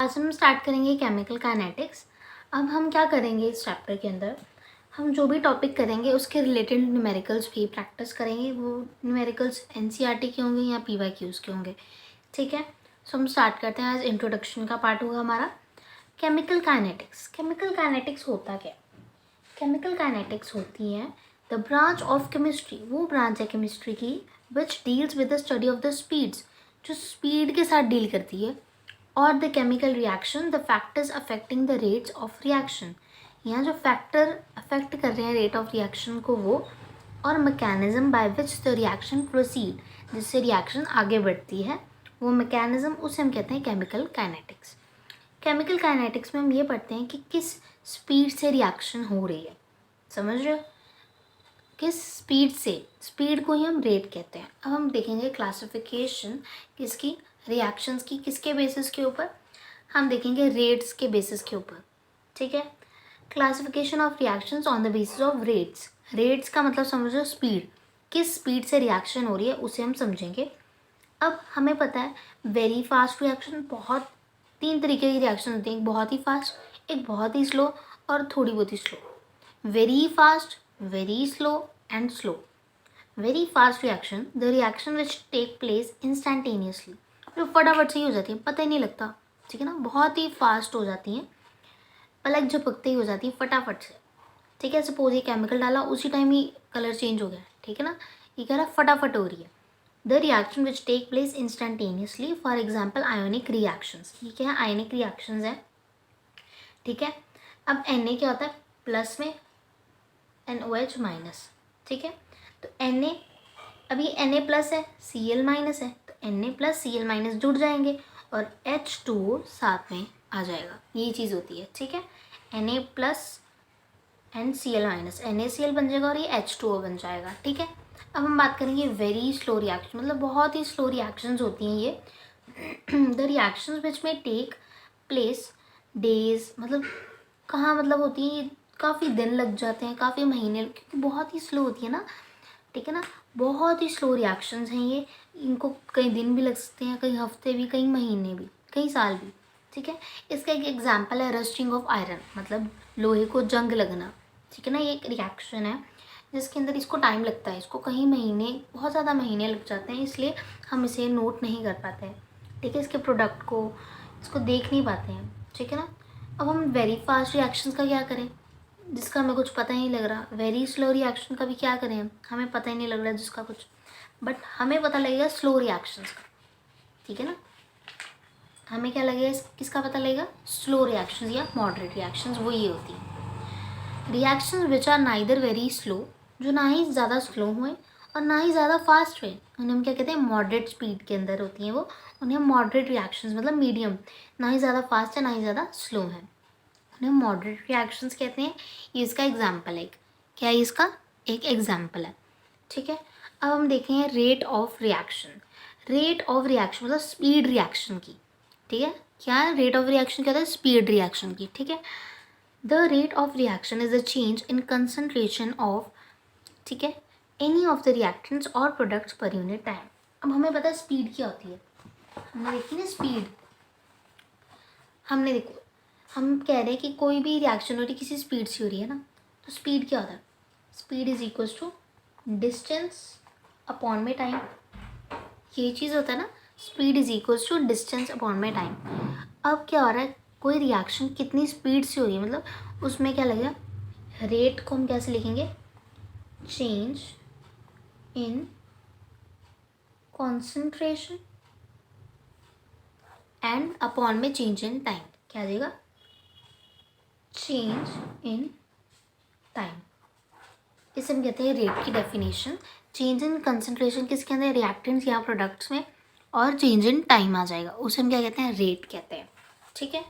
आज हम स्टार्ट करेंगे केमिकल काइनेटिक्स। अब हम क्या करेंगे इस चैप्टर के अंदर, हम जो भी टॉपिक करेंगे उसके रिलेटेड न्यूमेरिकल्स भी प्रैक्टिस करेंगे। वो न्यूमेरिकल्स एनसीईआरटी के होंगे या पीवाईक्यूज़ के होंगे, ठीक है। सो हम स्टार्ट करते हैं। आज इंट्रोडक्शन का पार्ट होगा हमारा केमिकल काइनेटिक्स। केमिकल काइनेटिक्स होता क्या है? केमिकल काइनेटिक्स होती है द ब्रांच ऑफ केमिस्ट्री, वो ब्रांच है केमिस्ट्री की which deals with the study of the speeds, जो स्पीड के साथ डील करती है, और the chemical reaction the factors affecting the rates of reaction, यहाँ जो फैक्टर अफेक्ट कर रहे हैं रेट ऑफ रिएक्शन को वो, और mechanism by which the reaction proceed, जिससे रिएक्शन आगे बढ़ती है, वो मैकेनिज्म उसे हम कहते हैं केमिकल काइनेटिक्स। केमिकल काइनेटिक्स में हम ये पढ़ते हैं कि किस स्पीड से रिएक्शन हो रही है, समझ रहे हो, किस स्पीड से, स्पीड को ही हम रेट कहते हैं। अब हम देखेंगे क्लासिफिकेशन किसकी, रिएक्शंस की, किसके बेसिस के ऊपर, हम देखेंगे रेट्स के बेसिस के ऊपर, ठीक है। Classification of reactions on the basis of rates, rates का मतलब समझो स्पीड, किस स्पीड से रिएक्शन हो रही है उसे हम समझेंगे। अब हमें पता है वेरी फास्ट रिएक्शन, बहुत तीन तरीके की रिएक्शन होती हैं, एक बहुत ही फास्ट, एक बहुत ही स्लो और थोड़ी बहुत ही slow. Very fast, very slow and slow. Very fast reaction the reaction which take place instantaneously, जो फटाफट से ही हो जाती है, पता ही नहीं लगता, ठीक है ना, बहुत ही फास्ट हो जाती हैं, पलक झपकते ही हो जाती है फटाफट से, ठीक है। सपोज ये केमिकल डाला उसी टाइम ही कलर चेंज हो गया, ठीक है ना, ये कह रहा फटाफट हो रही है। The reaction which take place instantaneously, for example ionic reactions, ये क्या है, आयोनिक रिएक्शंस है, ठीक है। अब Na क्या होता है, प्लस में NOH माइनस, ठीक है। तो Na, अभी Na प्लस है, Cl माइनस है, तो Na प्लस Cl माइनस जुड़ जाएंगे और H2O साथ में आ जाएगा, यही चीज़ होती है, ठीक है। Na plus and Cl minus, NaCl बन जाएगा और ये H2O बन जाएगा, ठीक है। अब हम बात करेंगे वेरी स्लो रिएक्शन, मतलब बहुत ही स्लो रिएक्शंस होती हैं ये। द रिएक्शंस विच में टेक प्लेस डेज, मतलब कहाँ मतलब होती है ये, काफ़ी दिन लग जाते हैं, काफ़ी महीने, क्योंकि बहुत ही स्लो होती है ना, ठीक है ना, बहुत ही स्लो रिएक्शंस हैं ये, इनको कई दिन भी लग सकते हैं, कई हफ्ते भी, कई महीने भी, कई साल भी, ठीक है। इसका एक एग्जांपल है रस्टिंग ऑफ आयरन, मतलब लोहे को जंग लगना, ठीक है ना, ये एक रिएक्शन है जिसके अंदर इसको टाइम लगता है, इसको कई महीने, बहुत ज़्यादा महीने लग जाते हैं, इसलिए हम इसे नोट नहीं कर पाते हैं, ठीक है, इसके प्रोडक्ट को, इसको देख नहीं पाते हैं, ठीक है ना। अब हम वेरी फास्ट रिएक्शंस का क्या करें, जिसका हमें कुछ पता ही नहीं लग रहा। वेरी स्लो रिएक्शन का भी क्या करें हम, हमें पता ही नहीं लग रहा जिसका कुछ, बट हमें पता लगेगा स्लो रिएक्शंस का, ठीक है ना, हमें क्या लगेगा, किसका पता लगेगा, स्लो रिएक्शंस या मॉडरेट रिएक्शंस, वो ये होती है। Reactions which are neither very slow, जो ना ही ज़्यादा स्लो हुए और ना ही ज़्यादा फास्ट हुए, उन्हें हम क्या कहते हैं, मॉडरेट स्पीड के अंदर होती हैं वो, उन्हें मॉडरेट रिएक्शंस, मतलब मीडियम, ना ही ज़्यादा फास्ट है ना ही ज़्यादा स्लो है, उन्हें मॉडरेट रिएक्शंस कहते हैं। ये इसका एग्जाम्पल है, क्या है इसका एक एग्जाम्पल है, ठीक है। अब हम देखेंगे rate of reaction. Rate of reaction मतलब स्पीड रिएक्शन की, ठीक है, क्या है रेट ऑफ रिएक्शन, क्या होता है, स्पीड रिएक्शन की, ठीक है। The rate of reaction is the change in concentration of, ठीक है, एनी ऑफ द रिएक्टेंट्स और प्रोडक्ट्स पर यूनिट टाइम। अब हमें पता है स्पीड क्या होती है, हमने देखी ना स्पीड, हमने देखो, हम कह रहे हैं कि कोई भी रिएक्शन हो रही किसी स्पीड से हो रही है ना, तो स्पीड क्या होता है, speed is equals to distance upon में टाइम, ये चीज़ होता है ना, speed is equals to distance upon में टाइम। अब क्या हो रहा है, कोई रिएक्शन कितनी स्पीड से हो रही है, मतलब उसमें क्या लगेगा, रेट को हम कैसे लिखेंगे, change in concentration and upon में चेंज इन टाइम, क्या आ जाएगा, चेंज इन टाइम, इसे हम कहते हैं रेट की डेफिनेशन। चेंज इन कंसंट्रेशन किसके अंदर, रिएक्टेंट्स या प्रोडक्ट्स में, और चेंज इन टाइम आ जाएगा, उसे हम क्या कहते हैं, रेट कहते हैं, ठीक है।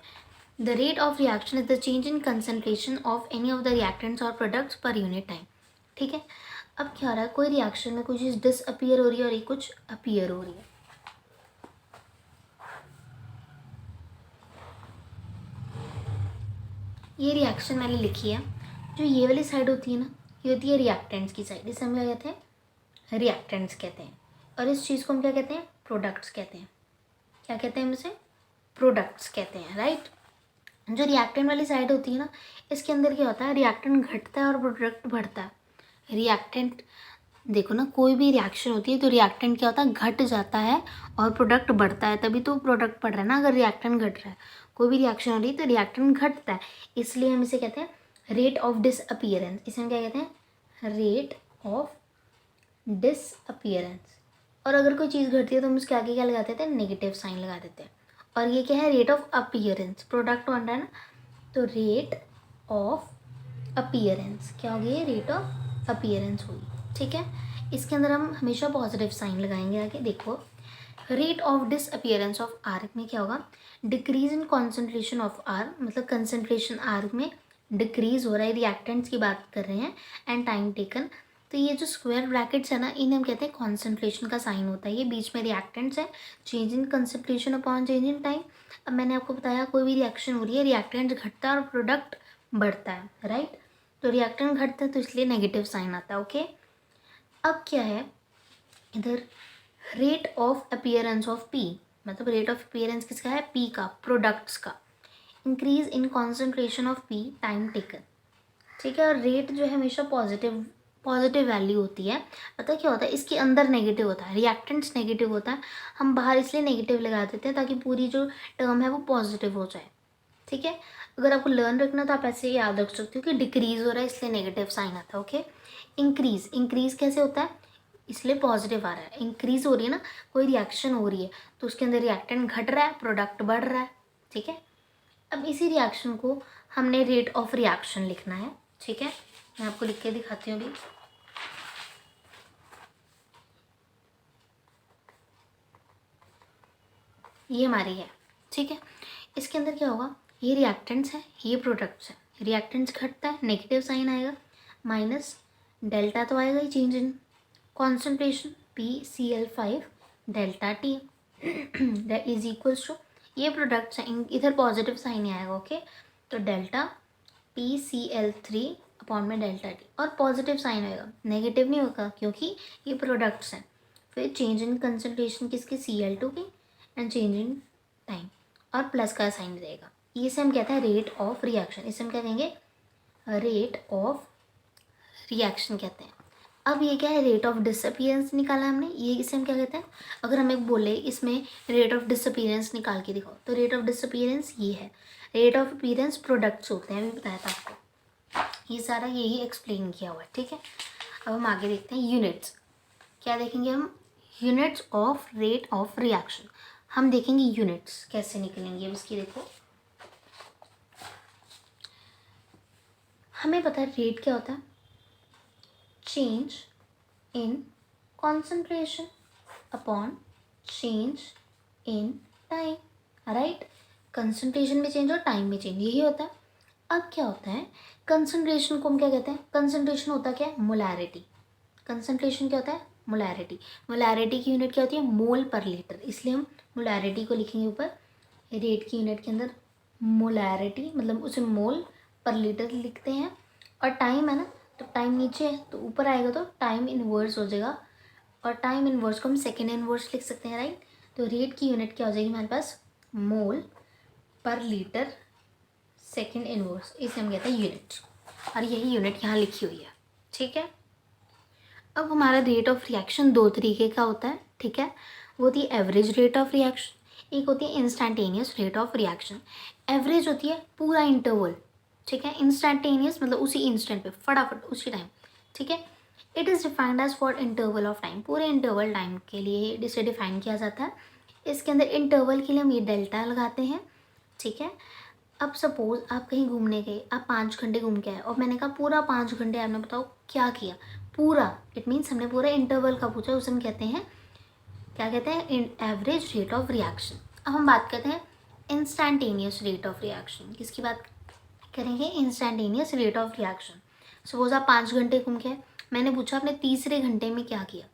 The rate of reaction is the change in concentration of any of the reactants और प्रोडक्ट्स पर यूनिट टाइम, ठीक है। अब क्या हो रहा है, कोई रिएक्शन में कोई चीज़ डिसअपियर हो रही है और ये कुछ अपीयर हो रही है, ये रिएक्शन मैंने लिखी है, जो ये वाली साइड होती है ना, ये होती है रिएक्टेंट्स की साइड, इसे हम क्या कहते हैं, रिएक्टेंट्स कहते हैं, और इस चीज़ को हम क्या कहते हैं, प्रोडक्ट्स कहते हैं, क्या कहते हैं हम इसे, प्रोडक्ट्स कहते हैं, राइट। जो रिएक्टेंट वाली साइड होती है ना, इसके अंदर क्या होता है, रिएक्टेंट घटता है और प्रोडक्ट बढ़ता है। रिएक्टेंट देखो ना, कोई भी रिएक्शन होती है तो रिएक्टेंट क्या होता है, घट जाता है और प्रोडक्ट बढ़ता है, तभी तो प्रोडक्ट बढ़ रहा है ना। अगर रिएक्टेंट घट रहा है, कोई भी रिएक्शन हो रही है तो रिएक्टेंट घटता है, इसलिए हम इसे कहते हैं रेट ऑफ डिसअपीयरेंस। इसे हम क्या कहते हैं, रेट ऑफ डिसअपीयरेंस। और अगर कोई चीज़ घटती है तो हम उसके आगे क्या लगाते थे, नेगेटिव साइन लगा देते हैं। और ये क्या है, रेट ऑफ अपीयरेंस, प्रोडक्ट बन रहा है ना, तो रेट ऑफ अपीयरेंस क्या होगी, रेट ऑफ अपीयरेंस होगी, ठीक है। इसके अंदर हम हमेशा पॉजिटिव साइन लगाएंगे आगे। देखो, rate of disappearance of R में क्या होगा, decrease in concentration of R, मतलब कंसेंट्रेशन आर में डिक्रीज हो रहा है, रिएक्टेंट्स की बात कर रहे हैं, एंड टाइम टेकन। तो ये जो स्क्वायर ब्रैकेट्स है ना, इन्हें हम कहते हैं कॉन्सेंट्रेशन का साइन होता है, ये बीच में रिएक्टेंट्स है, change in concentration upon change in time. अब मैंने आपको बताया कोई भी रिएक्शन हो रही है, रिएक्टेंट घटता है और प्रोडक्ट बढ़ता है, राइट। तो रिएक्टेंट घटता है तो इसलिए नेगेटिव साइन आता है, ओके। अब क्या है इधर, rate of appearance of P, मतलब रेट ऑफ अपीयरेंस किसका है, पी का, प्रोडक्ट्स का। Increase in concentration of P time taken, ठीक है। और रेट जो है हमेशा पॉजिटिव पॉजिटिव वैल्यू होती है। पता क्या होता है, इसके अंदर नेगेटिव होता है, रिएक्टेंट्स नेगेटिव होता है, हम बाहर इसलिए नेगेटिव लगा देते हैं ताकि पूरी जो टर्म है वो पॉजिटिव हो जाए, ठीक है। अगर आपको लर्न रखना तो आप ऐसे याद रख सकते हो कि डिक्रीज हो रहा है इसलिए नेगेटिव साइन आता है, ओके। इंक्रीज, इंक्रीज कैसे होता है, इसलिए पॉजिटिव आ रहा है, इंक्रीज हो रही है ना, कोई रिएक्शन हो रही है तो उसके अंदर रिएक्टेंट घट रहा है, प्रोडक्ट बढ़ रहा है, ठीक है। अब इसी रिएक्शन को हमने रेट ऑफ रिएक्शन लिखना है, ठीक है। मैं आपको लिख के दिखाती हूँ अभी। ये हमारी है, ठीक है। इसके अंदर क्या होगा, ये रिएक्टेंट्स है, ये प्रोडक्ट्स है, रिएक्टेंट्स घटता है, नेगेटिव साइन आएगा, माइनस डेल्टा तो आएगा ही, change in concentration PCl5 delta T that is equals to, ये प्रोडक्ट्स हैं, इधर पॉजिटिव साइन ही आएगा, ओके। तो डेल्टा PCl3 अपॉन में डेल्टा टी, और पॉजिटिव साइन आएगा, नेगेटिव नहीं होगा क्योंकि ये प्रोडक्ट्स हैं। फिर चेंज इन कंसेंट्रेशन किसकी, Cl2 की, एंड चेंज इन टाइम, और प्लस का साइन रहेगा। इसे हम कहते हैं रेट ऑफ रिएक्शन, इसे हम क्या कहेंगे, रेट ऑफ रिएक्शन कहते हैं। अब ये क्या है, रेट ऑफ डिसअपीयरेंस निकाला हमने, ये इसे हम क्या कहते हैं, अगर हम एक बोले इसमें रेट ऑफ डिसअपीयरेंस निकाल के दिखाओ, तो रेट ऑफ डिसअपीयरेंस ये है, रेट ऑफ अपीयरेंस प्रोडक्ट्स होते हैं, अभी बताया था आपको, ये सारा यही एक्सप्लेन किया हुआ है, ठीक है। अब हम आगे देखते हैं यूनिट्स, क्या देखेंगे हम, units of rate of reaction. हम देखेंगे यूनिट्स कैसे निकलेंगे, अब इसकी देखो, हमें पता है रेट क्या होता है, change in concentration upon change in time, right. Concentration में चेंज और टाइम में चेंज, यही होता है। अब क्या होता है, कंसंट्रेशन को हम क्या कहते हैं, कंसंट्रेशन होता क्या है, मोलैरिटी। कंसंट्रेशन क्या होता है, मोलैरिटी। मोलैरिटी की यूनिट क्या होती है, मोल पर लीटर, इसलिए हम मोलैरिटी को लिखेंगे ऊपर, रेट की यूनिट के अंदर मोलैरिटी, मतलब उसे मोल पर लीटर लिखते हैं। और टाइम है ना, तो टाइम नीचे है तो ऊपर आएगा तो टाइम इनवर्स हो जाएगा, और टाइम इनवर्स को हम सेकेंड इनवर्स लिख सकते हैं, राइट। तो रेट की यूनिट क्या हो जाएगी हमारे पास, मोल पर लीटर सेकेंड इनवर्स, इसे हम कहते हैं यूनिट, और यही यूनिट यहाँ लिखी हुई है, ठीक है। अब हमारा रेट ऑफ रिएक्शन दो तरीके का होता है, ठीक है। वो होती है एवरेज रेट ऑफ रिएक्शन, एक होती है instantaneous rate of reaction. Average होती है पूरा इंटरवल, ठीक है। इंस्टेंटेनियस मतलब उसी इंस्टेंट पे, फटाफट उसी टाइम, ठीक है। It is defined as for interval of time, पूरे इंटरवल टाइम के लिए इसे डिफाइन किया जाता है। इसके अंदर इंटरवल के लिए हम ये डेल्टा लगाते हैं, ठीक है। अब सपोज आप कहीं घूमने गए, आप 5 घंटे घूम के आए, और मैंने कहा पूरा 5 घंटे आपने बताओ क्या किया, पूरा, इट मीन्स हमने पूरा इंटरवल का पूछा, उसे हम कहते हैं, क्या कहते हैं, एवरेज रेट ऑफ रिएक्शन। अब हम बात करते हैं इंस्टेंटेनियस रेट ऑफ रिएक्शन, किसकी बात करेंगे, instantaneous rate of reaction. Suppose आप 5 घंटे घूम के आए, मैंने पूछा आपने तीसरे घंटे में क्या किया,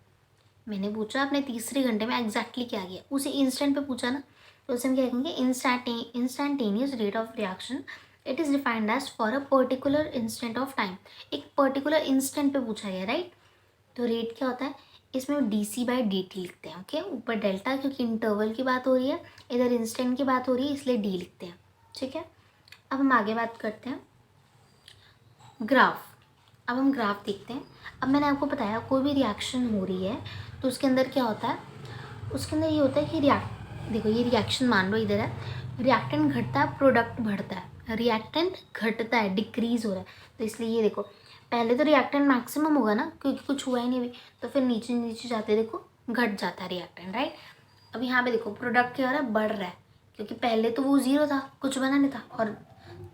मैंने पूछा आपने तीसरे घंटे में एग्जैक्टली क्या किया, उसी इंस्टेंट पे पूछा ना, तो उसे हम क्या कहेंगे, instantaneous rate of reaction. It is defined as for a particular instant of time, एक पर्टिकुलर इंस्टेंट पे पूछा गया, राइट। तो रेट क्या होता है, इसमें D C by D T लिखते हैं। ओके, ऊपर डेल्टा क्योंकि इंटरवल की बात हो रही है, इधर इंस्टेंट की बात हो रही है, इसलिए डी लिखते हैं। ठीक है, अब हम आगे बात करते हैं ग्राफ। अब हम ग्राफ देखते हैं। अब मैंने आपको बताया कोई भी रिएक्शन हो रही है तो उसके अंदर क्या होता है, उसके अंदर ये होता है कि देखो ये रिएक्शन मान लो इधर है, रिएक्टेंट घटता है, प्रोडक्ट बढ़ता है, रिएक्टेंट घटता है, डिक्रीज हो रहा है। तो इसलिए ये देखो पहले तो रिएक्टेंट मैक्सिमम होगा ना, क्योंकि कुछ हुआ ही नहीं अभी, तो फिर नीचे नीचे जाते देखो घट जाता है रिएक्टेंट, राइट। अब यहाँ पे देखो प्रोडक्ट क्या हो रहा है, बढ़ रहा है, क्योंकि पहले तो वो ज़ीरो था, कुछ बना नहीं था, और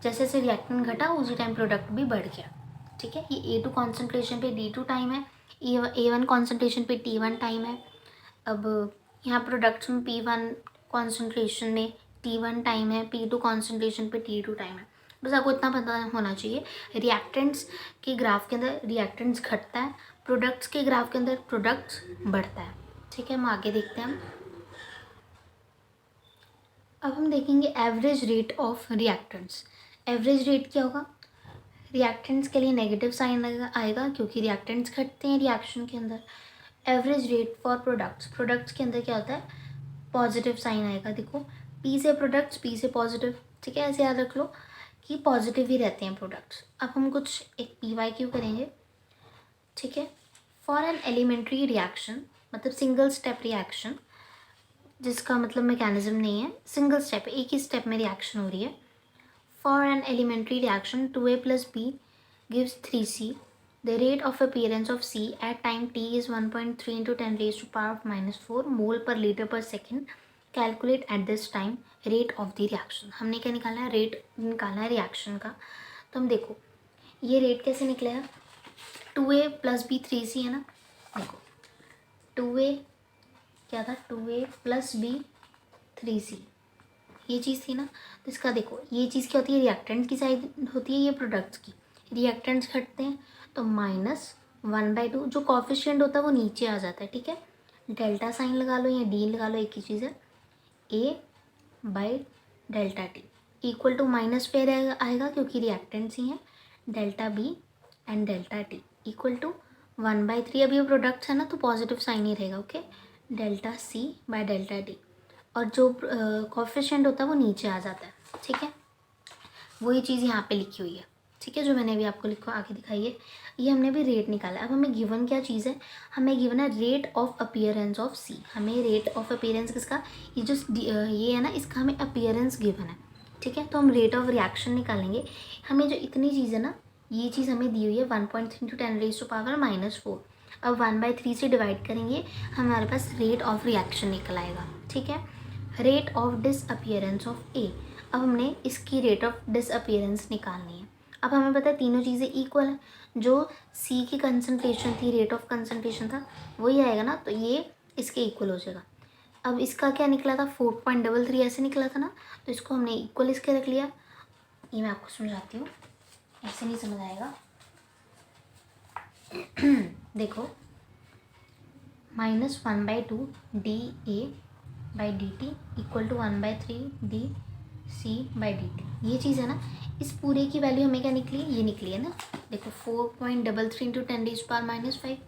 जैसे जैसे रिएक्टेंट घटा उसी टाइम प्रोडक्ट भी बढ़ गया। ठीक है, ये A2 कॉन्सेंट्रेशन पे D2 टाइम है, A1 कॉन्सेंट्रेशन पे T1 टाइम है। अब यहाँ प्रोडक्ट्स में P1 कॉन्सेंट्रेशन में T1 टाइम है, P2 कॉन्सेंट्रेशन पे T2 टाइम है। बस आपको इतना पता होना चाहिए। रिएक्टेंट्स के ग्राफ के अंदर रिएक्टेंट्स घटता है, प्रोडक्ट्स के ग्राफ के अंदर प्रोडक्ट्स बढ़ता है। ठीक है, हम आगे देखते हैं। अब हम देखेंगे average rate of reactants. Average rate क्या होगा, रिएक्टेंट्स के लिए नेगेटिव साइन आएगा क्योंकि रिएक्टेंट्स घटते हैं रिएक्शन के अंदर। Average rate for products, products के अंदर क्या होता है, पॉजिटिव साइन आएगा। देखो पी से प्रोडक्ट्स, पी से पॉजिटिव। ठीक है, ऐसे याद रख लो कि पॉजिटिव ही रहते हैं प्रोडक्ट्स। अब हम कुछ एक PYQ करेंगे। ठीक है, फॉर एन एलिमेंट्री रिएक्शन, मतलब सिंगल स्टेप रिएक्शन, जिसका मतलब मैकेनिज्म नहीं है, सिंगल स्टेप, एक ही स्टेप में रिएक्शन हो रही है। For an elementary reaction, 2A plus B gives 3C. The rate of appearance of C at time t is 1.3 into 10 raised to power of minus 4 mole per liter per second. Calculate at this time rate of the reaction. हमने क्या निकाला है, rate निकालना है reaction का। तो हम देखो ये रेट कैसे निकलेगा, 2A plus B 3C है ना। देखो 2A क्या था, 2A plus B 3C, ये चीज़ थी ना। तो इसका देखो ये चीज़ क्या होती है, रिएक्टेंट की साइड होती है, ये प्रोडक्ट्स की। रिएक्टेंट्स घटते हैं तो -1/2 जो कॉफिशिएंट होता है वो नीचे आ जाता है। ठीक है, डेल्टा साइन लगा लो या डी लगा लो, एक ही चीज़ है। A/Δt इक्वल टू माइनस पे आएगा क्योंकि रिएक्टेंट्स ही हैं, delta B and delta T equal to 1/3। अब ये प्रोडक्ट्स है ना तो पॉजिटिव साइन ही रहेगा। Okay, delta C by delta D, और जो कॉफिशिएंट होता है वो नीचे आ जाता है। ठीक है, वही चीज़ यहाँ पे लिखी हुई है। ठीक है, जो मैंने अभी आपको लिखो आगे दिखाई है, ये हमने भी रेट निकाला। अब हमें गिवन क्या चीज़ है, हमें गिवन है रेट ऑफ अपीयरेंस ऑफ सी। हमें रेट ऑफ अपीयरेंस किसका, ये जो ये है ना, इसका हमें अपीयरेंस गिवन है। ठीक है, तो हम रेट ऑफ रिएक्शन निकालेंगे। हमें जो इतनी चीज़ है ना, ये चीज़ हमें दी हुई है 1.3 into 10 raised to power -4। अब 1/3 से डिवाइड करेंगे, हमारे पास रेट ऑफ रिएक्शन निकल आएगा। ठीक है, रेट ऑफ डिसअपियरेंस ऑफ ए। अब हमने इसकी रेट ऑफ डिसअपियरेंस निकालनी है। अब हमें पता है तीनों चीज़ें इक्वल हैं, जो सी की कंसंट्रेशन थी, रेट ऑफ कंसंट्रेशन था, वही आएगा ना, तो ये इसके इक्वल हो जाएगा। अब इसका क्या निकला था, 4.33 ऐसे निकला था ना, तो इसको हमने इक्वल इसके रख लिया। ये मैं आपको समझाती हूँ, ऐसे नहीं समझ आएगा। देखो -1/2 dA by D T equal to 1/3 dC/dt, ये चीज़ है ना। इस पूरे की वैल्यू हमें क्या निकली, ये निकली है ना। देखो 4.33 इंटू 10 raised to power -5,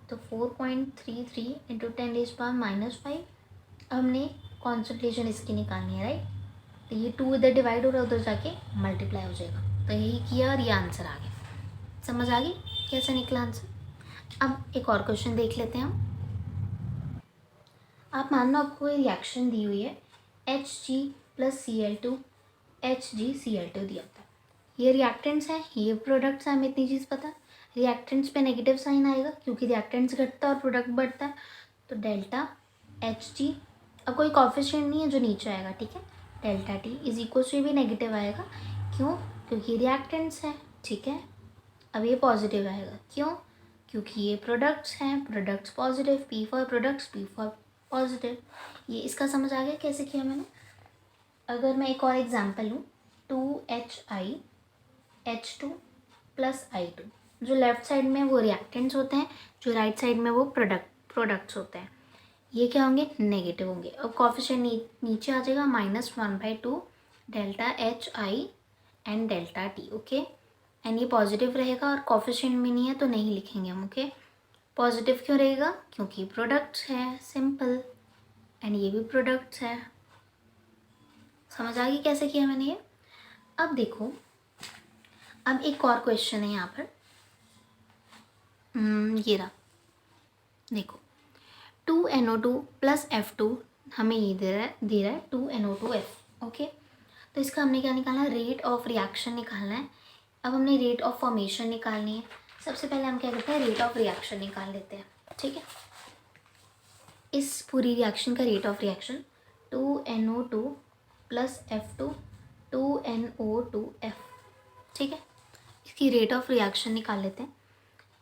तो 4.33 इंटू 10 raised to power -5। हमने कॉन्सेंट्रेशन इसकी निकालनी है, राइट। तो ये 2 इधर डिवाइड हो रहा है, उधर जाके मल्टीप्लाई हो जाएगा। तो यही किया और ये आंसर आ गया। समझ आ गई कैसे निकला आंसर। अब एक और क्वेश्चन देख लेते हैं हम। आप मान लो आपको ये रिएक्शन दी हुई है, Hg + Cl2 HgCl2 दिया होता है। ये रिएक्टेंट्स हैं, ये प्रोडक्ट्स हैं, हमें इतनी चीज़ पता है। रिएक्टेंट्स पे नेगेटिव साइन आएगा क्योंकि रिएक्टेंट्स घटता है और प्रोडक्ट बढ़ता है, तो डेल्टा Hg। अब कोई कॉफिशिएंट नहीं है जो नीचे आएगा। ठीक है, delta T is equal to, ये भी नेगेटिव आएगा, क्यों, क्योंकि रिएक्टेंट्स हैं। ठीक है, अब ये पॉजिटिव आएगा, क्यों, क्योंकि ये प्रोडक्ट्स हैं, products positive, P for products, P for positive. ये इसका समझ आ गया कैसे किया मैंने। अगर मैं एक और एग्जांपल लूँ, 2HiH2 + I2, जो लेफ़्ट साइड में वो रिएक्टेंट्स होते हैं, जो राइट साइड में वो प्रोडक्ट्स होते हैं, ये क्या होंगे, नेगेटिव होंगे। अब कॉफिशिएंट नीचे आ जाएगा, -1/2 delta HI and delta T। Okay, and ये पॉजिटिव रहेगा और कॉफिशिएंट में नहीं है तो नहीं लिखेंगे हम। ओके, पॉजिटिव क्यों रहेगा? क्योंकि प्रोडक्ट्स है, सिंपल। एंड ये भी प्रोडक्ट्स है। समझ आ गई कैसे किया मैंने ये? अब देखो, अब एक और क्वेश्चन है यहाँ पर। ये रहा, देखो 2NO2 प्लस F2 हमें ये दे रहा है 2NO2F। ओके, तो इसका हमने क्या निकालना है? रेट ऑफ रिएक्शन निकालना है। अब हमने रेट ऑफ फॉर्मेशन निकालनी है। सबसे पहले हम क्या करते हैं? रेट ऑफ रिएक्शन निकाल लेते हैं। ठीक है, इस पूरी रिएक्शन का rate of reaction 2NO2 plus F2 2NO2F। ठीक है, इसकी रेट ऑफ रिएक्शन निकाल लेते हैं।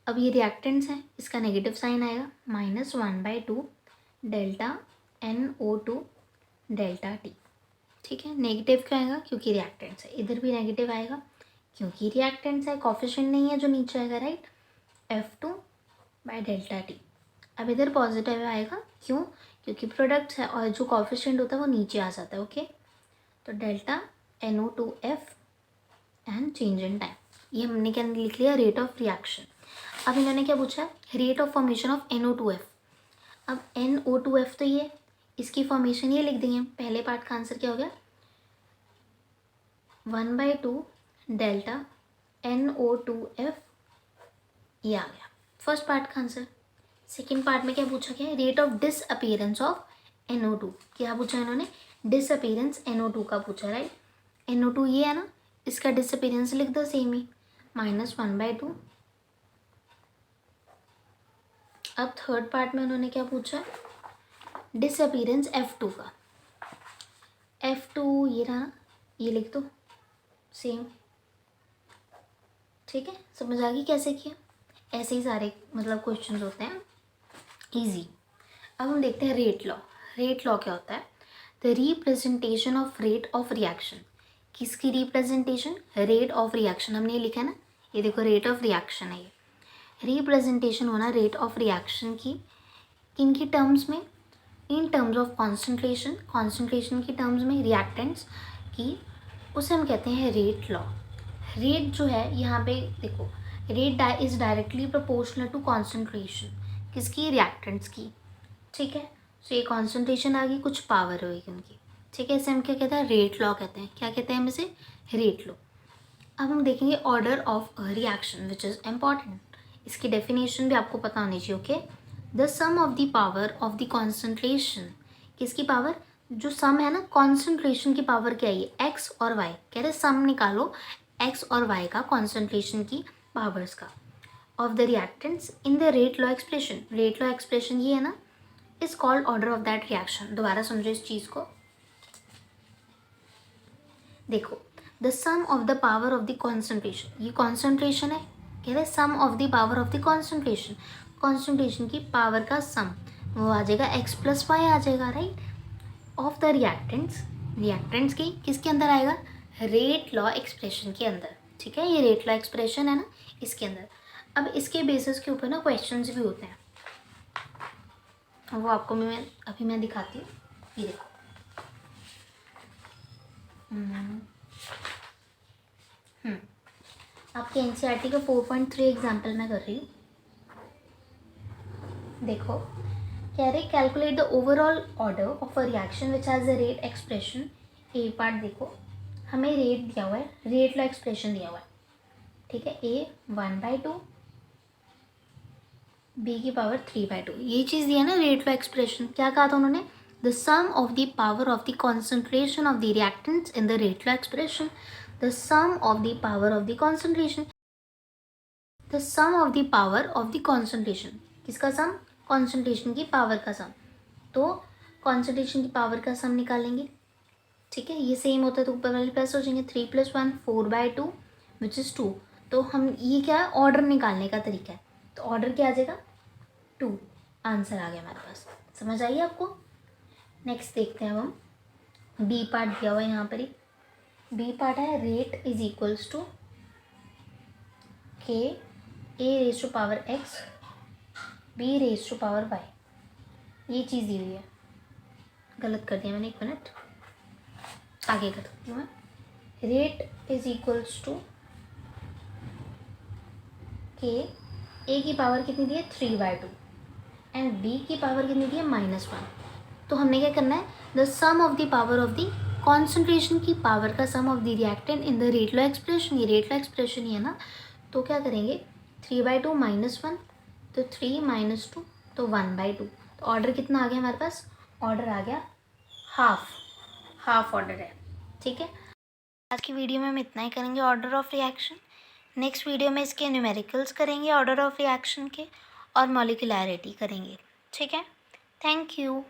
अब ये रिएक्टेंट्स हैं, इसका नेगेटिव साइन आएगा, -1/2 डेल्टा NO2 डेल्टा T। ठीक है, नेगेटिव क्यों आएगा? क्योंकि रिएक्टेंट्स है। इधर भी नेगेटिव आएगा क्योंकि रिएक्टेंट्स है, कॉफिशिएंट नहीं है जो नीचे आएगा, राइट, F2/डेल्टा T। अब इधर पॉजिटिव आएगा, क्यों? क्योंकि प्रोडक्ट्स है और जो कॉफिशिएंट होता है वो नीचे आ जाता है। ओके, तो delta NO2F and change in time, ये हमने क्या लिख लिया? Rate of reaction. अब इन्होंने क्या पूछा? Rate of formation of NO2F। अब NO2F तो ये, इसकी फॉर्मेशन ये लिख देंगे। पहले पार्ट का आंसर क्या हो गया? 1/2 डेल्टा NO2F, ये आ गया फर्स्ट पार्ट का आंसर। सेकेंड पार्ट में क्या पूछा गया? Rate of disappearance of NO2। क्या पूछा इन्होंने? डिसअपीयरेंस NO2 का पूछा, राइट। NO2 ये है ना, इसका डिसअपीयरेंस लिख दो सेम ही, -1/2। अब थर्ड पार्ट में उन्होंने क्या पूछा? डिसअपीयरेंस F2 का। F2 ये रहा ना, ये लिख दो सेम। ठीक है, समझ आ गई कैसे किया? ऐसे ही सारे मतलब क्वेश्चंस होते हैं, इजी। अब हम देखते हैं रेट लॉ। रेट लॉ क्या होता है? The representation of rate of reaction. किसकी रिप्रेजेंटेशन? Rate of reaction. हमने ये लिखा है ना, ये देखो रेट ऑफ रिएक्शन है। ये रिप्रेजेंटेशन होना रेट ऑफ रिएक्शन की, किन की टर्म्स में? In terms of concentration, concentration की टर्म्स में, रिएक्टेंट्स की, उसे हम कहते हैं रेट लॉ। रेट जो है यहाँ पे देखो, rate is directly proportional to concentration. किसकी? रिएक्टेंट्स की। ठीक है, सो ये कॉन्सेंट्रेशन आ गई, कुछ पावर होगी उनकी। ठीक है, इसे हम क्या कहते हैं? रेट लॉ कहते हैं। क्या कहते हैं हम इसे? Rate law. अब हम देखेंगे order of reaction which is important. इसकी डेफिनेशन भी आपको पता होनी चाहिए। Okay, the sum of the power of the concentration. किसकी पावर? जो सम है ना, कॉन्सेंट्रेशन की पावर क्या है? एक्स और वाई। कह रहे सम निकालो एक्स और वाई का, कॉन्सेंट्रेशन की पावर्स का, of the reactants in the rate law expression. Rate law expression ये है ना, is called order of that reaction. दोबारा समझो इस चीज़ को। देखो, the sum of the power of the concentration, ये कॉन्सेंट्रेशन है, कह रहे sum of the power of the concentration. Concentration की पावर का सम वो आ जाएगा x + y आ जाएगा, right. Of the reactants, reactants की किसके अंदर आएगा? रेट लॉ एक्सप्रेशन के अंदर। ठीक है, ये रेट लॉ एक्सप्रेशन है ना, इसके अंदर। अब इसके बेसिस के ऊपर ना क्वेश्चंस भी होते हैं, वो आपको मैं दिखाती हूँ। ये देखो, आपके एनसीईआरटी का 4.3 एग्जाम्पल मैं कर रही हूँ। देखो, कह रहे calculate the overall order of a reaction which has the rate expression. A part देखो, हमें रेट दिया हुआ है, रेट लॉ एक्सप्रेशन दिया हुआ है। ठीक है, A 1/2, B की पावर 3/2, ये चीज़ दिया ना रेट लॉ एक्सप्रेशन। क्या कहा था उन्होंने? The sum of the power of the concentration of the reactants in the rate law expression. The sum of the power of the concentration, the sum of the power of the concentration. किसका sum? Concentration की power का सम। तो concentration की power का सम निकालेंगे। ठीक है, ये सेम होता है तो ऊपर वाले प्लस हो जाएंगे। 3 + 1 4/2 विच इज़ 2। तो हम ये क्या है? ऑर्डर निकालने का तरीका है। तो ऑर्डर क्या आ जाएगा? 2। आंसर आ गया हमारे पास। समझ आइए आपको? नेक्स्ट देखते हैं अब हम। बी पार्ट दिया हुआ है यहाँ पर ही। बी पार्ट है रेट इज इक्वल्स टू के A⁻⁴ x B⁻⁴ y। ये चीज़ दी हुई है, गलत कर दिया मैंने, 1 मिनट आगे कर सकती हूँ मैं। रेट इज इक्वल्स टू के ए की पावर कितनी दी है 3/2 एंड बी की पावर कितनी दी है -1। तो हमने क्या करना है, the sum of the power of the concentration की पावर का sum of the reactant in the rate law expression, ये रेट लॉ एक्सप्रेशन ही है ना। तो क्या करेंगे 3/2 -1, तो 3 - 2 तो 1/2। तो ऑर्डर कितना आ गया हमारे पास, ऑर्डर आ गया हाफ ऑर्डर है। ठीक है, आज की वीडियो में हम इतना ही करेंगे order of reaction. Next video में इसके न्यूमेरिकल्स करेंगे ऑर्डर ऑफ रिएक्शन के, और मॉलिक्यूलैरिटी करेंगे। ठीक है, थैंक यू।